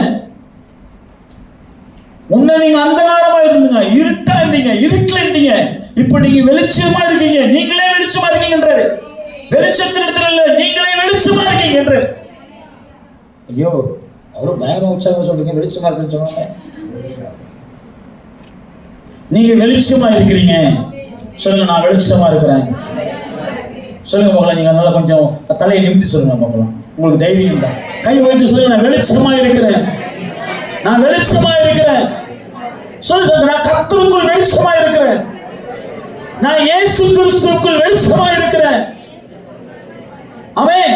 Speaker 1: முன்ன நீங்க அந்தகாரமா இருந்தீங்க, இருட்டா இருந்தீங்க, இருட்டுல இருந்தீங்க. இப்ப நீங்க வெளிச்சமா இருக்கீங்க. நீங்களே வெளிச்சமா இருக்கீங்கன்றாரு. வெளிச்சத்தின் இடத்துல இல்ல, நீங்களே வெளிச்சமா இருக்கீங்கன்றாரு. ஐயோ, அவரும் பயங்கர உற்சாகம் சொல்றீங்க, வெளிச்சமா இருக்குன்னு சொன்னாங்க. நீங்க வெளிச்சமா இருக்கிறீங்க. சொல்லுங்க, நான் வெளிச்சமா இருக்கிறேன். சொல்லுங்க மகளா, நீங்க நல்லா கொஞ்சம் தலையை நிமித்தி சொல்லுங்க மகளா. உங்களுக்கு தைரியம் தான். கை வைத்து சொல்லுங்க, நான் வெளிச்சமா இருக்கிறேன், நான் வெளிச்சமா இருக்கிறேன். சொல்லுங்க, நான் கர்த்தருக்குள் வெளிச்சமா இருக்கிறேன், நான் இயேசு கிறிஸ்துவுக்குள் வெளிச்சமா இருக்கிறேன். ஆமென்.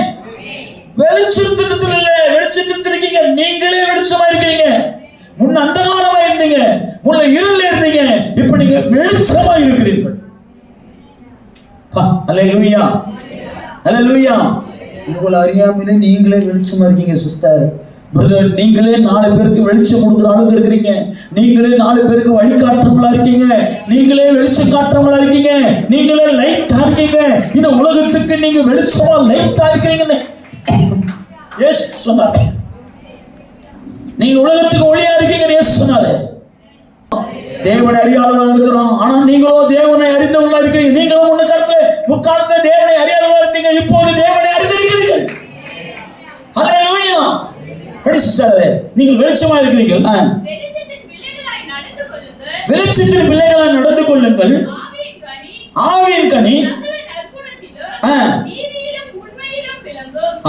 Speaker 1: வெளிச்சத்தில் இல்ல, வெளிச்சத்தில் இருக்கீங்க. நீங்களே வெளிச்சமா இருக்கிறீங்க. முன்ன அந்தகாரமா இருந்தீங்க, உள்ள இருளில் இருந்தீங்க, இப்ப நீங்க வெளிச்சமா இருக்கிறீர்கள். அல்லேலூயா, அல்லேலூயா. உங்களை அறியாமலே நீங்களே வெளிச்சமா இருக்கீங்க சிஸ்டர், பிரதர். நீங்களே 4 பேருக்கு வெளிச்சம் கொடுக்குற அளவுக்கு இருக்கிறீங்க. நீங்களே 4 பேருக்கு வழிகாட்டுறவங்களா இருக்கீங்க. நீங்களே வெளிச்சம் காட்டுறவங்களா இருக்கீங்க. நீங்களே லைட்டா இருக்கீங்க. இந்த உலகத்துக்கு நீங்க வெளிச்சமா லைட்டா இருக்கிறீங்கன்னு இயேசு சொன்னாரு. நீங்க உலகத்துக்கு ஒளியா இருக்கீங்கன்னு இயேசு சொன்னாரு. தேவனை அறியாதவர்களா இருக்கிறோம், ஆனா நீங்களோ தேவனை அறிந்தவர்களா இருக்கிறீங்க. நீங்களும் முற்காலத்துல தேவனை அறியாதவர்களா இருந்தீங்க, இப்போது தேவனை அறிந்திருக்கிறீர்கள். அல்லேலூயா. நீங்கள் வெளிச்சமா இருக்கிறீர்கள். வெளிச்சத்தின் பிள்ளைகளாய் நடந்து கொள்ளுங்கள். ஆவியின் கனி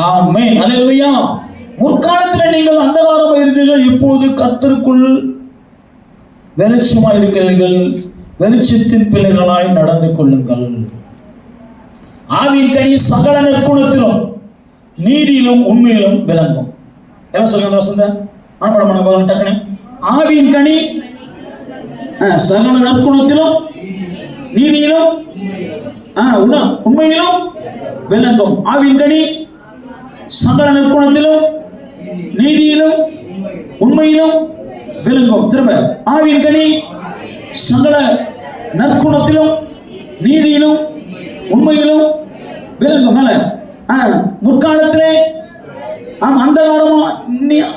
Speaker 1: ஆமென். அல்லேலூயா. முற்காலத்தில் நீங்கள் அந்தகாரமாக இருந்தீர்கள், இப்போது கர்த்தருக்குள் வெளிச்சமா இருக்கிறீர்கள். வெளிச்சத்தின் பிள்ளைகளாய் நடந்து கொள்ளுங்கள். ஆவியின் கனி சகல நற்குணத்திலும் நீதியிலும் உண்மையிலும் விளங்கும். என்ன சொல்லுங்க வசந்த? டக்குனு ஆவியின் கனி சகல நற்குணத்திலும் நீதியிலும் உண்மையிலும் விளங்கும். ஆவியின் கனி சகல நற்குணத்திலும் நீதியிலும் உண்மையிலும் விளங்கும். திரும்ப ஆவியின் கனி சகல நற்குணத்திலும் நீதியிலும் உண்மையிலும் விளங்கும். மேல முற்காலத்திலே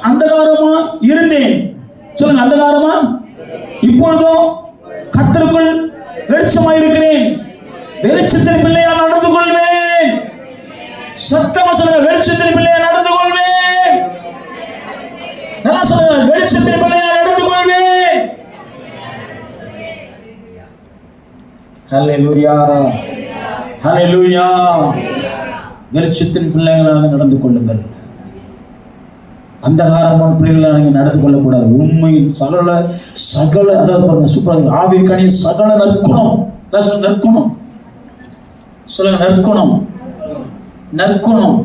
Speaker 1: அந்தகாரமா இருந்தேன். சொல்லுங்க, அந்தகாரமா. இப்பொழுதோ கர்த்தருக்குள் வெளிச்சமா இருக்கிறேன். வெளிச்சத்தின் பிள்ளையா நடந்து கொள்வேன். சத்தமா சொல்லுங்க, வெளிச்சத்தின் பிள்ளையா நடந்து கொள்வேன். நல்லா சொல்லுங்க, வெளிச்சத்தின் பிள்ளையா நடந்து கொள்வேன். ஹல்லேலூயா, ஹல்லேலூயா. வெளிச்சத்தின் பிள்ளைகளாக நடந்து கொள்ளுங்கள். அந்தகாரமான பிள்ளைகளாக நீங்கள் நடந்து கொள்ளக்கூடாது. உண்மையின் சகல அதாவது பாருங்க, சூப்பராக ஆவியின் கனி சகல நற்குணம். நற்குணம் சொல்லுங்க, நற்குணம், நற்குணம்.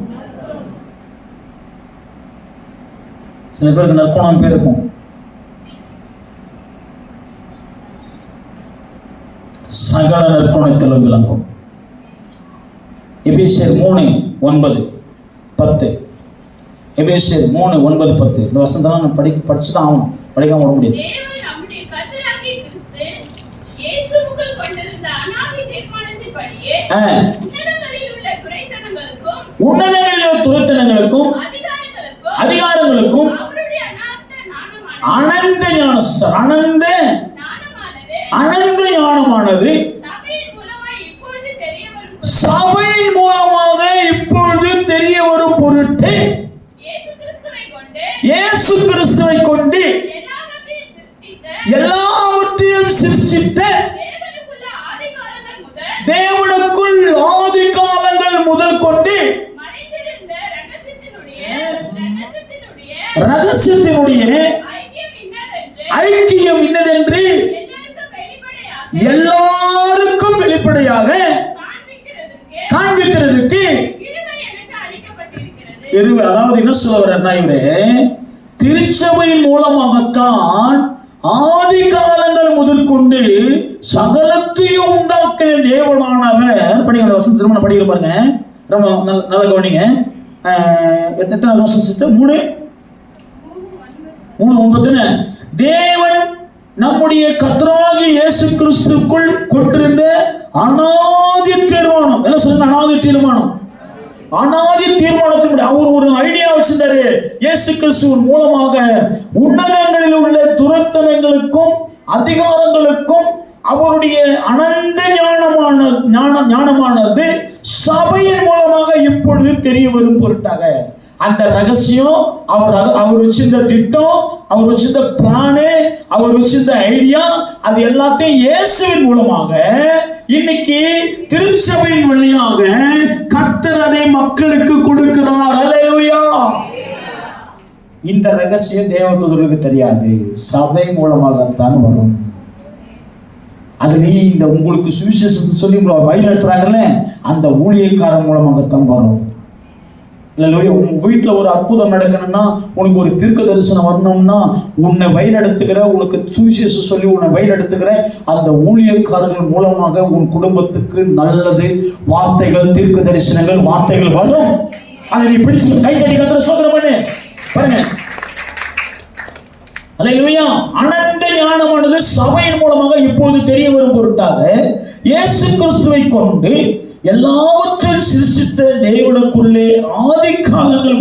Speaker 1: சில பேருக்கு நற்குணம் பேர் இருக்கும். சகல நற்குணத்திலும் விளங்கும். எபேசியர் 3:9-10. எபேசியர் 3:9-10. இந்த வசனம் நான் படிச்சுதான் ஆகணும், படிக்காம விட முடியாது. உன்னதங்களில் உள்ள துரைத்தனங்களுக்கும் அதிகாரங்களுக்கும் அனந்த ஞானமானது சபையின் மூலமாக இப்பொழுது தெரிய வரும் பொருட்டு இயேசு கிறிஸ்துவை கொண்டு எல்லாவற்றையும் சிருஷ்டித்த தேவனுக்குள் ஆதி காலங்கள் முதல் கொண்டு ரகசியத்தினுடைய ஐக்கியம் இன்னதென்று எல்லாருக்கும் வெளிப்படையாக காண்பிக்கிறதுக்கு அதாவது என்ன சொல்ல வர்றாரு, திருச்சபையின் மூலமாகத்தான் ஆதி காலங்கள் முதல் கொண்டு சகலத்தையும் உண்டாக்கிற தேவனானவர். படிக்கிற வருஷம் திருமண படிக்கிற பாருங்க, ரொம்ப நல்ல கவனிங்க. எத்தனை வருஷம் சிஸ்டர்? 3:9. தேவன் நம்முடைய கர்த்தராகிய இயேசு கிறிஸ்துக்குள் கொண்டிருந்த அநாதி தீர்மானம். என்ன சொல்லுங்க? அநாதி தீர்மானம். அநாதி தீர்மானத்தினுடைய அவர் ஒரு ஐடியா வச்சிருந்தாரு. இயேசு கிறிஸ்துவின் மூலமாக உன்னதங்களில் உள்ள துரைத்தனங்களுக்கும் அதிகாரங்களுக்கும் அவருடைய அனந்த ஞானமானது சபையின் மூலமாக இப்பொழுது தெரிய வரும் பொருட்டாக அந்த ரகசியம், அவர் வச்சிருந்த திட்டம், அவர் வச்சிருந்த பிளானு, அவர் வச்சிருந்த ஐடியா, அது எல்லாத்தையும் இயேசுவின் மூலமாக இன்னைக்கு திருச்சபையின் வழியாக கர்த்தர் அதை மக்களுக்கு கொடுக்கிறார். அல்லேலூயா. இந்த ரகசியம் தேவதூதர்களுக்கு தெரியாது, சபை மூலமாகத்தான் வரும். அதுலேயும் இந்த உங்களுக்கு சுவிசேஷத்தை சொல்லி உங்களை வழி நடத்துறாங்கல்ல, அந்த ஊழியக்காரன் மூலமாகத்தான் வரும். இல்லை உன் வீட்டில் ஒரு அற்புதம் நடக்கணும்னா, உனக்கு ஒரு தீர்க்க தரிசனம் வரணும்னா, உன்னை வழிநடத்துகிற, உனக்கு சுவிசேஷம் சொல்லி உன்னை வழிநடத்துகிற அந்த ஊழியக்காரர்கள் மூலமாக உன் குடும்பத்துக்கு நல்லது வார்த்தைகள், தீர்க்க தரிசனங்கள், வார்த்தைகள் வரும். அதை நீ பிடிச்சு கை தட்டி கர்த்தரை ஸ்தோத்திரம் பண்ணு. பாருங்க, அல்லேலூயா. அனந்த ஞானமானது சபையின் மூலமாக இப்போது தெரிய வரும் பொருட்டாக இயேசு கிறிஸ்துவை கொண்டு எல்லாவற்றையும் சிருஷ்டித்த தேவனுக்குள்ளே ஆதி காலங்கள்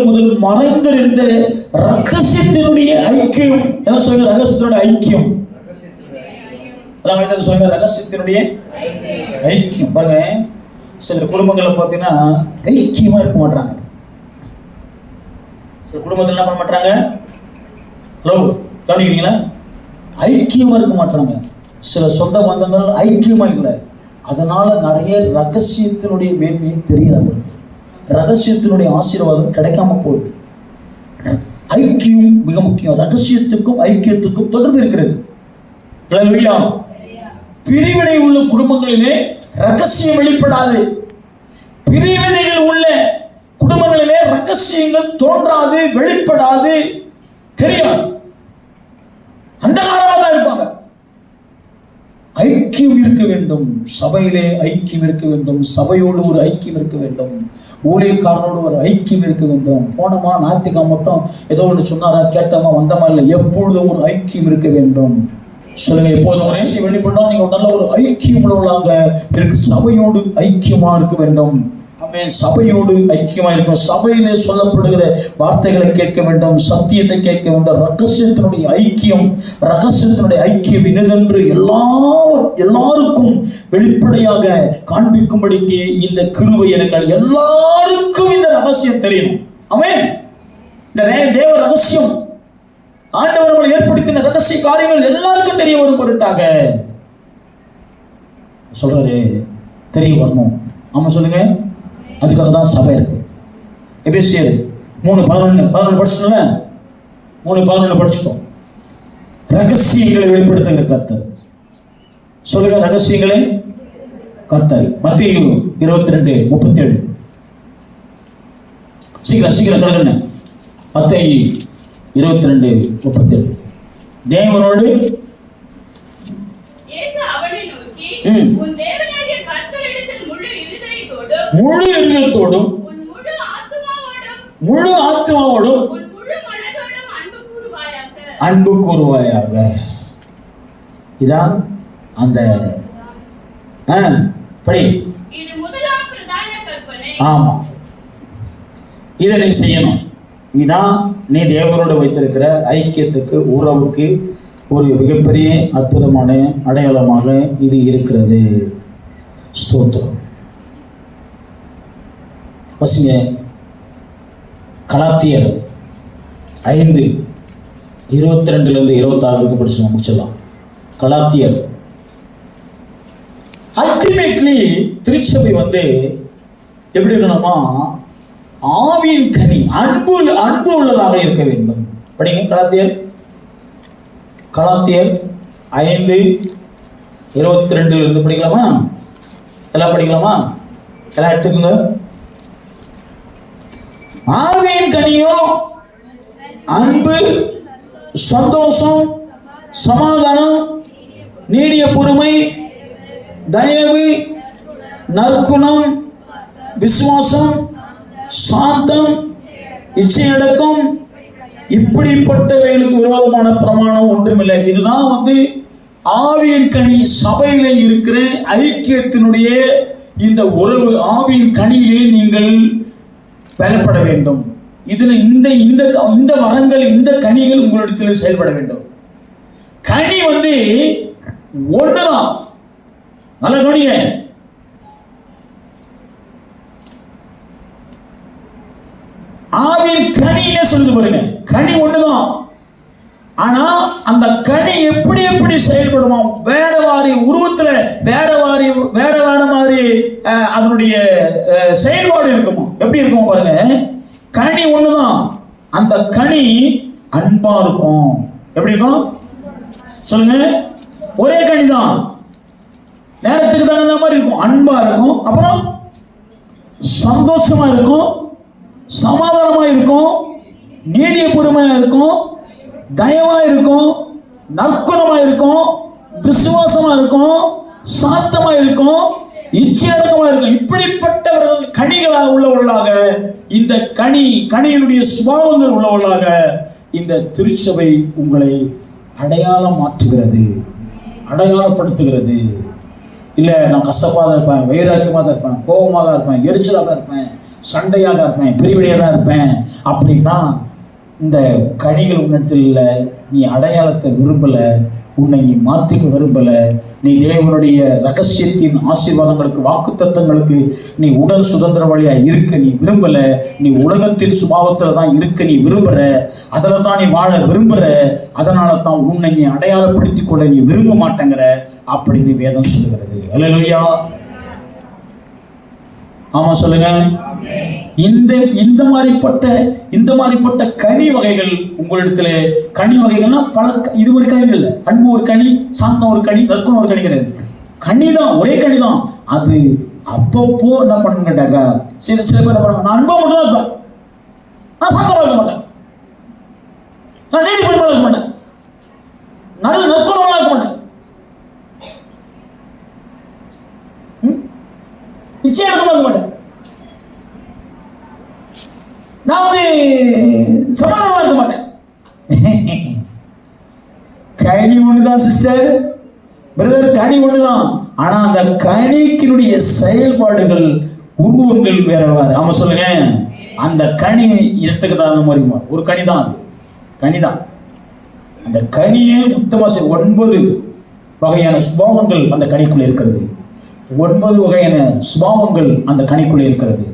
Speaker 1: முதல் மறைந்திருந்த ரகசியத்தினுடைய ஐக்கியம். என்ன சொல்ற? ரகசியத்தினுடைய ஐக்கியம். எல்லாம் சொல்ற ரகசியத்தினுடைய ஐக்கியம். பாருங்க, சில குடும்பங்களை பார்த்தீங்கன்னா ஐக்கியமா இருக்க மாட்டாங்க. சில குடும்பத்தில் என்ன பண்ண மாட்டாங்க? ஹலோ, கவனிக்கிறீங்களா? ஐக்கியமா இருக்க மாட்டாங்க. சில சொந்த பந்தங்கள் ஐக்கியமா இல்லை. அதனால நிறைய ரகசியத்தினுடைய மேன்மையை தெரியல அவங்களுக்கு. ரகசியத்தினுடைய ஆசீர்வாதம் கிடைக்காம போகுது. ஐக்கியம் மிக முக்கியம். ரகசியத்துக்கும் ஐக்கியத்துக்கும் தொடர்பு இருக்கிறது. பிரிவினை உள்ள குடும்பங்களிலே ரகசியம் வெளிப்படாது. பிரிவினைகள் உள்ள குடும்பங்களிலே ரகசியங்கள் தோன்றாது, வெளிப்படாது, தெரியாது. அந்தகாரமாக தான் இருப்பாங்க. ஐக்கியம் இருக்க வேண்டும். சபையிலே ஐக்கியம் இருக்க வேண்டும். சபையோடு ஒரு ஐக்கியம் இருக்க வேண்டும். ஊழியக்காரனோடு ஒரு ஐக்கியம் இருக்க வேண்டும். போனோமா ஞாயிற்றுக்கிழமை மட்டும் ஏதோ ஒன்று சொன்னாரா, கேட்டோமா, வந்தமா இல்லை, எப்பொழுதும் ஒரு ஐக்கியம் இருக்க வேண்டும். சொல்லுங்க, எப்போதும் ஒரு ஐக்கியம் வெளிப்படணும். நீங்க நல்ல ஒரு ஐக்கியம் உள்ளவர்களாக இருக்கு. சபையோடு ஐக்கியமா இருக்க வேண்டும். சபையோடு ஐக்கியமா இருக்கும். சபையிலே சொல்லப்படுகிற வார்த்தைகளை கேட்க வேண்டும், சத்தியத்தை கேட்க வேண்டும். ரகசியத்தினுடைய ஐக்கியம் இனதென்று எல்லாருக்கும் வெளிப்படையாக காண்பிக்கும்படிக்கு இந்த கிருபை எனக்கு. எல்லாருக்கும் இந்த ரகசியம் தெரியணும். ஆமென். இந்த தேவ ரகசியம், ஆண்டவர் நம்மளை ஏற்படுத்தின ரகசிய காரியங்கள் எல்லாருக்கும் தெரிய வரும் பொருட்டாக சொல்றாரு, தெரிய வரணும். ஆமா, சொல்லுங்க. அதுக்காக தான் சபை இருக்கு. எபேசியர் 3:11 படிச்சிட்டோம்ல, 3:11 படிச்சிட்டோம். ரகசியங்களை வெளிப்படுத்துங்க கர்த்தர். சொல்லுங்க, ரகசியங்களை கர்த்தர். மத்தேயு 22:37. சீக்கிரம் கடற்கண்ண. மத்தேயு 22:37. தேவனோடு முழு இதயத்தோடும் முழு ஆத்மாவோடும் அன்பு கூறுவாயாக. இதான் அந்த படி. ஆமா, இதை நீ செய்யணும். இதான் நீ தேவனோடு வைத்திருக்கிற ஐக்கியத்துக்கு, உறவுக்கு ஒரு மிகப்பெரிய அற்புதமான அடையாளமாக இது இருக்கிறது. ஸ்தோத்திரம். பசங்க, கலாத்தியர் 5:22-26 படிச்சு முடிச்சிடலாம். கலாத்தியர். அல்டிமேட்லி திருச்சபை எப்படி இருக்கணுமா? ஆவியின் கனி, அன்பு உள்ளதாக இருக்க வேண்டும். படிங்க, கலாத்தியர் 5:22 படிக்கலாமா? எல்லாம் படிக்கலாமா? எல்லாம் எடுத்துக்கோங்க. ஆவியின் கனியோ அன்பு, சந்தோஷம், சமாதானம், நீடிய பொறுமை, தயவு, நற்குணம், விசுவாசம், சாந்தம், இச்சையடக்கம், இப்படிப்பட்டவைகளுக்கு விரோதமான பிரமாணம் ஒன்றுமில்லை. இதுதான் ஆவியின் கனி. சபையிலே இருக்கிற ஐக்கியத்தினுடைய இந்த உறவு, ஆவியின் கனியிலே நீங்கள் பெறப்பட வேண்டும். இதுல இந்த வரங்கள், இந்த கனிகள் உங்களிடத்தில் செயல்பட வேண்டும். கனி ஒண்ணுதான். நல்ல கவனிங்க. ஆவியின் கனின்னு சொல்லுது பாருங்க. கனி ஒண்ணுதான். ஆனா அந்த கனி எப்படி செயல்படுமா? வேற உருவத்துல வேற மாதிரி அதனுடைய செயல்பாடு இருக்குமா? எப்படி இருக்குமா பாருங்க. கனி ஒண்ணுதான். அந்த கனி அன்பா இருக்கும். எப்படி இருக்கும் சொல்லுங்க? ஒரே கனி தான். நேரத்துக்கு தகுந்த மாதிரி இருக்கும். அன்பா இருக்கும். அப்புறம் சந்தோஷமா இருக்கும், சமாதானமா இருக்கும், நீடிய பொறுமையா இருக்கும், தயவா இருக்கும், நற்குணமா இருக்கும், விசுவாசமா இருக்கும், சாந்தமா இருக்கும், இச்சையடக்கமா இருக்கும். இப்படிப்பட்டவர்கள் கனிகளாக உள்ளவர்களாக, இந்த கனியினுடைய சுபாவங்கள் உள்ளவர்களாக இந்த திருச்சபை உங்களை அடையாளம் மாற்றுகிறது, அடையாளப்படுத்துகிறது. இல்லை, நான் கஷ்டமாக தான் இருப்பேன், வைராக்கியமாக தான் இருப்பேன், கோபமாக தான் இருப்பேன், எரிச்சலாக தான் இருப்பேன், சண்டையாக தான் இருப்பேன், பிரிவினையாக தான் இருப்பேன் அப்படின்னா இந்த கனிகள் உன்னிடத்தில் இல்லை. நீ அடையாளத்தை விரும்பலை, உன்னை நீ மாற்றிக்க விரும்பலை, நீ தேவனுடைய ரகசியத்தின் ஆசீர்வாதங்களுக்கு வாக்குத்தத்தங்களுக்கு நீ உடல் சுதந்திர வழியாக இருக்க நீ விரும்பலை, நீ உலகத்தின் சுபாவத்தில் தான் இருக்க நீ விரும்புகிற, அதில் தான் நீ வாழ விரும்புகிற, அதனால தான் உன்னை நீ அடையாளப்படுத்தி கொள்ள நீ விரும்ப மாட்டேங்கிற அப்படின்னு வேதம் சொல்லுகிறது. அல்லேலூயா, ஆமா சொல்லுங்க. இந்த மாதிரிப்பட்ட கனி வகைகள் உங்களிடத்துல, கனி வகைகள்னா பல, இது ஒரு கனி இல்லை, அன்பு ஒரு கனி, சாந்தம் ஒரு கனி, நற்குணம் ஒரு கனி கிடையாது. கனி தான், ஒரே கனி தான். அது அப்பப்போ என்ன பண்ணு கேட்டாக்கா, சில பேர் என்ன பண்ணுவாங்க, நான் அன்பா மட்டும் தான் இருப்பேன், நான் சாந்தமா இருக்க மாட்டேன், நான் நீடி பொறுமையா இருக்க மாட்டேன், நல்ல நற்குணமா இருக்க மாட்டேன், நிச்சயம் இருக்க மாட்டேன், நான் சமாதானமா இருக்க மாட்டேன். கனி ஒண்ணுதான் சிஸ்டர், பிரதர், கனி ஒண்ணுதான். ஆனா அந்த கனிக்கினுடைய செயல்பாடுகள், உருவங்கள் வேற வேற. ஆமா சொல்லுங்க. அந்த கனி இடத்துக்கு தகுந்த மாதிரி ஒரு கனி தான், அது கனி தான். அந்த கனியே மொத்தமா 9 வகையான சுபாவங்கள் அந்த கனிக்குள்ள இருக்கிறது. 9 வகையான சுபாவங்கள் அந்த கனிக்குள்ள இருக்கிறது.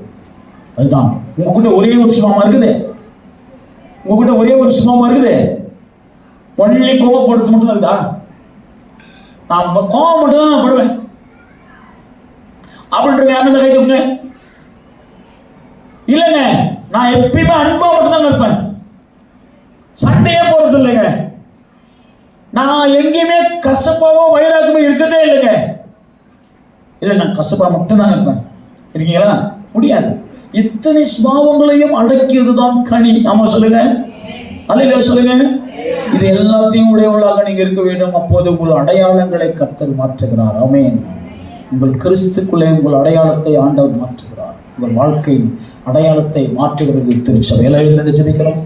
Speaker 1: அதுதான் உங்ககிட்ட ஒரே ஒரு சுபாவமா இருக்குது, உங்ககிட்ட ஒரே ஒரு சுபாவமா இருக்குது. ஒன்லி கோவப்படுத்து மட்டும் இருக்குதா? நான் கோவம் மட்டும் தான் நான் படுவேன் அப்படின்ற அண்ணன் கைக்குங்க. இல்லைங்க, நான் எப்பயுமே அன்பா மட்டும் தான் இருப்பேன், சண்டையே போறது இல்லைங்க, நான் எங்கேயுமே கசப்பாவோ வைராக்கமோ இருக்கிறதே இல்லைங்க. இல்லை, நான் கசப்பா மட்டும் தான் இருப்பேன். இருக்கீங்களா? முடியாது. இத்தனை சுபாவங்களையும் அடக்கியது தான் கனி. ஆமா சொல்லுங்க, அல்லேலூயா சொல்லுங்க. இது எல்லாத்தையும் உடையவர்களாக நீங்க இருக்க வேண்டும். அப்போது உங்கள் அடையாளங்களை கர்த்தர் மாற்றுகிறார். ஆமென். உங்கள் கிறிஸ்துக்குள்ளே உங்கள் அடையாளத்தை ஆண்டவர் மாற்றுகிறார். உங்கள் வாழ்க்கையின் அடையாளத்தை மாற்றுகிறது திருச்சபை. எல்லாரும் ஜெபிக்கலாம்.